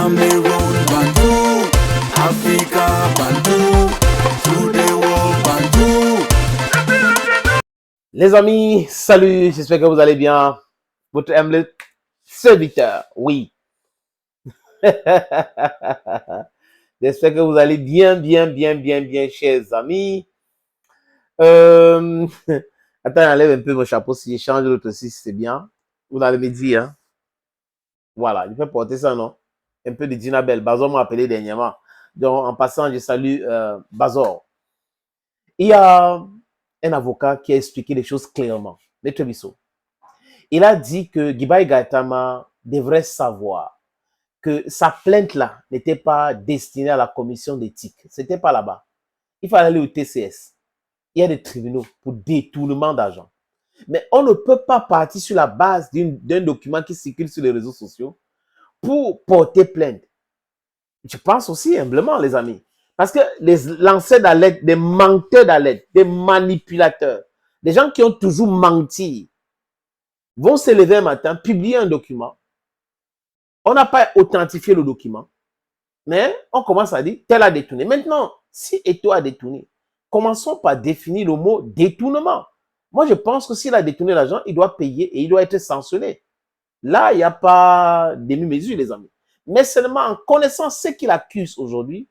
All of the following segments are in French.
Cameroon, Bantou, Africa, Bantou, to the world, Bantou. Les amis, salut, j'espère que vous allez bien. Votre humble serviteur, oui. J'espère que vous allez bien, chers amis. Attends, j'enlève un peu mon chapeau. Si je change l'autre aussi, c'est bien. Vous allez me dire. Hein? Voilà, je peux porter ça, non? Un peu de Dinabel. Bazor m'a appelé dernièrement. Donc, en passant, je salue Bazor. Il y a un avocat qui a expliqué les choses clairement. Maître Bissot. Il a dit que Guibaï Gaïtama devrait savoir que sa plainte-là n'était pas destinée à la commission d'éthique. C'était pas là-bas. Il fallait aller au TCS. Il y a des tribunaux pour détournement d'argent. Mais on ne peut pas partir sur la base d'un document qui circule sur les réseaux sociaux pour porter plainte. Je pense aussi humblement, les amis. Parce que les lanceurs d'alerte, des menteurs d'alerte, des manipulateurs, des gens qui ont toujours menti, vont se lever un matin, publier un document. On n'a pas authentifié le document, mais on commence à dire tel a détourné. Maintenant, si Eto a détourné, commençons par définir le mot détournement. Moi, je pense que s'il a détourné l'argent, il doit payer et il doit être sanctionné. Là, il n'y a pas demi-mesure, les amis. Mais seulement en connaissant ce qu'il accuse aujourd'hui,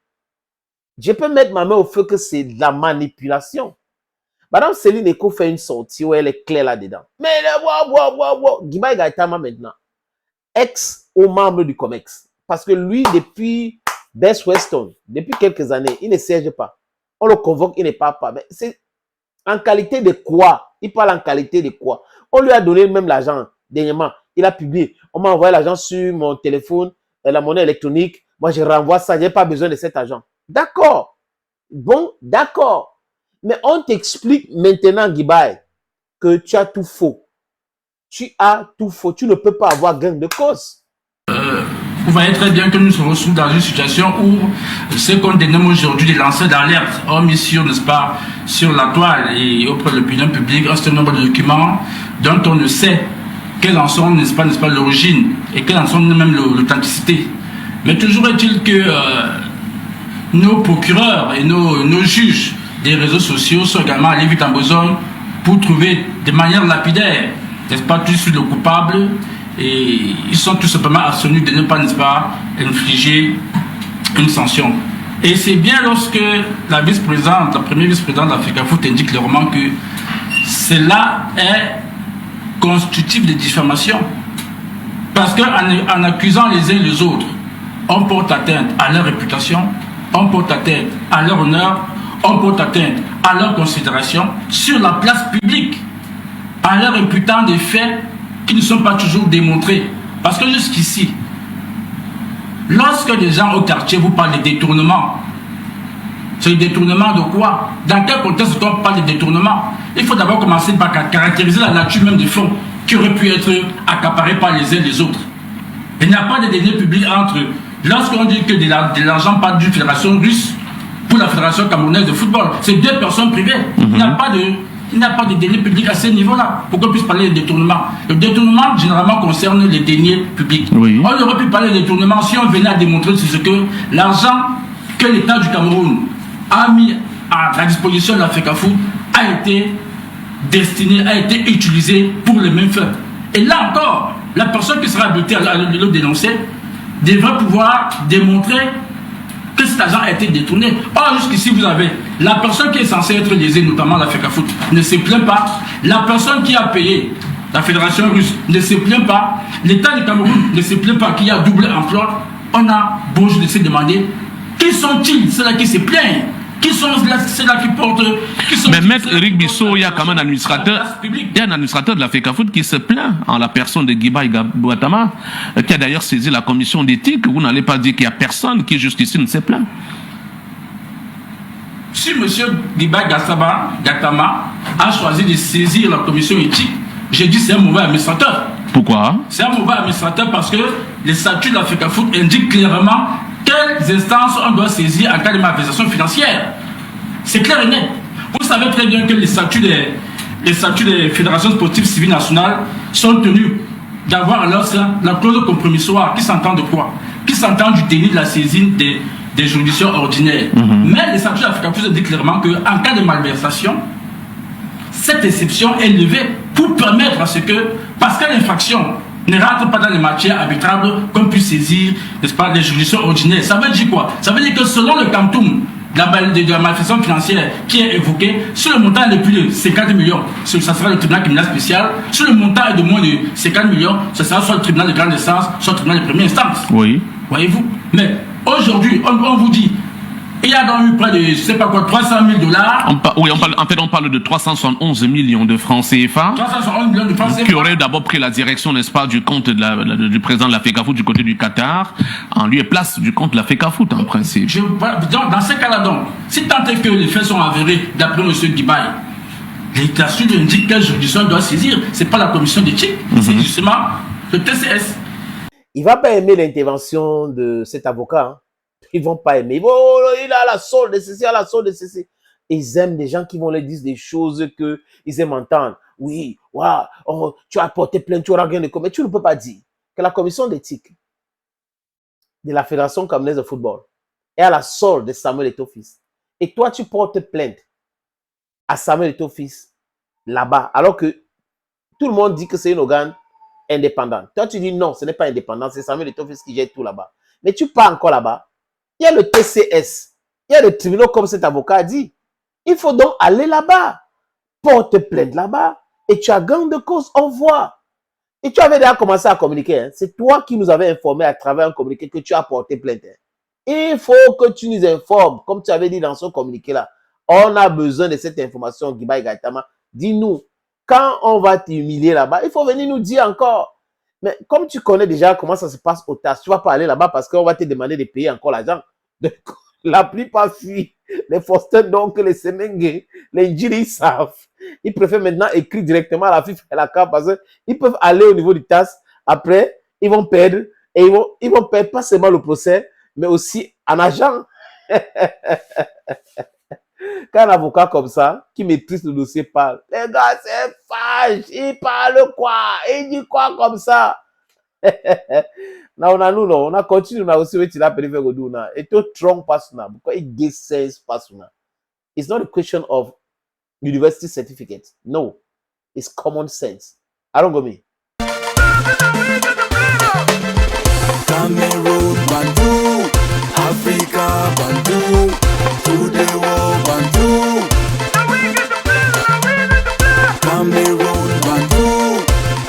je peux mettre ma main au feu que c'est de la manipulation. Madame Céline Eko fait une sortie où elle est claire là-dedans. Mais Guibaï Gaïtama maintenant, ex au membre du COMEX. Parce que lui, depuis Best Weston, depuis quelques années, il ne siège pas. On le convoque, il ne parle pas. Mais c'est en qualité de quoi? Il parle en qualité de quoi? On lui a donné même l'argent dernièrement. Il a publié. On m'a envoyé l'argent sur mon téléphone, la monnaie électronique. Moi, je renvoie ça. Je n'ai pas besoin de cet argent. D'accord. Bon, d'accord. Mais on t'explique maintenant, Guibaï, que tu as tout faux. Tu as tout faux. Tu ne peux pas avoir gain de cause. Vous voyez très bien que nous sommes dans une situation où ce qu'on dénomme aujourd'hui des lanceurs d'alerte ont mis sur, n'est-ce pas, sur la toile et auprès de l'opinion publique un certain nombre de documents dont on ne sait quels en sont, n'est-ce pas, l'origine et quelles en sont même l'authenticité. Mais toujours est-il que nos procureurs et nos juges des réseaux sociaux sont également allés vite en besogne pour trouver de manière lapidaire, n'est-ce pas, tout sur le coupable, et ils sont tout simplement abstenus de ne pas, n'est-ce pas, infliger une sanction. Et c'est bien lorsque la vice-présidente, la première vice-présidente d'Africafoot indique clairement que cela est constitutif de diffamation. Parce qu'en accusant les uns les autres, on porte atteinte à leur réputation, on porte atteinte à leur honneur, on porte atteinte à leur considération sur la place publique, en leur imputant des faits qui ne sont pas toujours démontrés. Parce que jusqu'ici, lorsque des gens au quartier vous parlent de détournement, c'est le détournement de quoi? Dans quel contexte on parle de détournement? Il faut d'abord commencer par caractériser la nature même des fonds qui auraient pu être accaparés par les uns les autres. Il n'y a pas de deniers publics entre eux. Lorsqu'on dit que de l'argent part d'une fédération russe pour la fédération camerounaise de football, c'est deux personnes privées. Il n'y a pas de deniers publics à ce niveau-là. Pour qu'on puisse parler de détournement. Le détournement, généralement, concerne les deniers publics. Oui. On aurait pu parler de détournement si on venait à démontrer ce que l'argent que l'État du Cameroun a mis à la disposition de l'Africafoot a été destiné, a été utilisé pour les mêmes fins. Et là encore, la personne qui sera habilitée à le dénoncer devra pouvoir démontrer que cet argent a été détourné. Or, jusqu'ici, vous avez la personne qui est censée être lésée, notamment l'Africafoot, ne se plaint pas. La personne qui a payé, la fédération russe, ne se plaint pas. L'État du Cameroun ne se plaint pas qu'il y a double emploi. On a beau de se demander qui sont-ils, ceux-là qui se plaignent? Qui sont ceux-là qui portent... Mais maître Eric Bissot, il y a quand même un administrateur, de la FECAFOOT qui se plaint en la personne de Guibaï Gaïtama, qui a d'ailleurs saisi la commission d'éthique. Vous n'allez pas dire qu'il n'y a personne qui jusqu'ici ne se plaint. Si M. Guibaï Gaïtama a choisi de saisir la commission éthique, j'ai dit c'est un mauvais administrateur. Pourquoi? C'est un mauvais administrateur parce que les statuts de la FECAFOOT indiquent clairement quelles instances on doit saisir en cas de malversation financière. C'est clair et net. Vous savez très bien que les statuts des fédérations sportives civiles nationales sont tenus d'avoir alors la clause compromissoire qui s'entend de quoi? qui s'entendent du délit de la saisine des juridictions ordinaires. Mais les sanctions africaines disent clairement qu'en cas de malversation, cette exception est levée pour permettre à ce que, parce que l'infraction ne rentre pas dans les matières arbitrables, qu'on puisse saisir, n'est-ce pas, les juridictions ordinaires. Ça veut dire quoi? Ça veut dire que selon le quantum de la malversation financière qui est évoquée, si le montant est de plus de 50 millions, ça sera le tribunal criminel spécial. Si le montant est de moins de 50 millions, ce sera soit le tribunal de grande instance, soit le tribunal de première instance. Oui. Voyez-vous? Mais aujourd'hui, on vous dit, il y a donc eu près de, je ne sais pas quoi, 300 000 dollars. On parle de 371 millions de francs CFA. 371 millions de francs CFA. Qui aurait d'abord pris la direction, n'est-ce pas, du compte du président de la FECAFOOT du côté du Qatar, en lieu et place du compte de la FECAFOOT, en principe. Dans ces cas-là, donc, si tant est que les faits sont avérés, d'après M. Guibaï, l'État sud indique quelle juridiction doit saisir. Ce n'est pas la commission d'éthique, c'est justement le TCS. Il ne va pas aimer l'intervention de cet avocat. Hein. Ils ne vont pas aimer. Il a la solde de ceci, il a la solde de ceci. Ils aiment des gens qui vont leur dire des choses qu'ils aiment entendre. Oui, wow, oh, tu as porté plainte, tu auras rien de commun. Mais tu ne peux pas dire que la commission d'éthique de la Fédération camerounaise de football est à la solde de Samuel Eto'o-Fils. Et toi, tu portes plainte à Samuel Eto'o-Fils là-bas, alors que tout le monde dit que c'est une organe indépendante. Toi, tu dis non, ce n'est pas indépendant, c'est Samuel Eto'o-Fils qui gère tout là-bas. Mais tu pars encore là-bas. Il y a le TCS, il y a le tribunal comme cet avocat a dit. Il faut donc aller là-bas, porte plainte là-bas, et tu as gain de cause, on voit. Et tu avais déjà commencé à communiquer. Hein. C'est toi qui nous avais informé à travers un communiqué que tu as porté plainte. Hein. Il faut que tu nous informes, comme tu avais dit dans ce communiqué-là. On a besoin de cette information, Guibaï Gaïtama. Dis-nous, quand on va t'humilier là-bas, il faut venir nous dire encore. Mais comme tu connais déjà comment ça se passe au TAS, tu ne vas pas aller là-bas parce qu'on va te demander de payer encore l'argent. La plupart fuient. Les Foster, donc les Semengue, les Ndjiri, ils savent. Ils préfèrent maintenant écrire directement à la FIFA et la CAF parce qu'ils peuvent aller au niveau du TAS. Après, ils vont perdre. Et ils vont perdre pas seulement le procès, mais aussi en argent. Quand un avocat comme ça, qui maîtrise le dossier, parle, les gars, c'est fâche, il parle quoi? Il dit quoi comme ça? On a continué, on a aussi été là, et tout trompe pas ça. Pourquoi il dit pas ça? It's not a question of university certificate. No, it's common sense. I don't go me. Cameroon Bantu, Africa Bantu, to the world Bantu. Cameroon Bantu,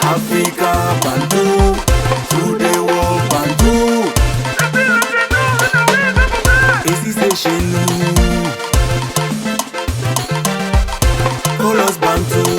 Africa Bantu, to the world Bantu. Ici c'est chez nous, call us Bantu.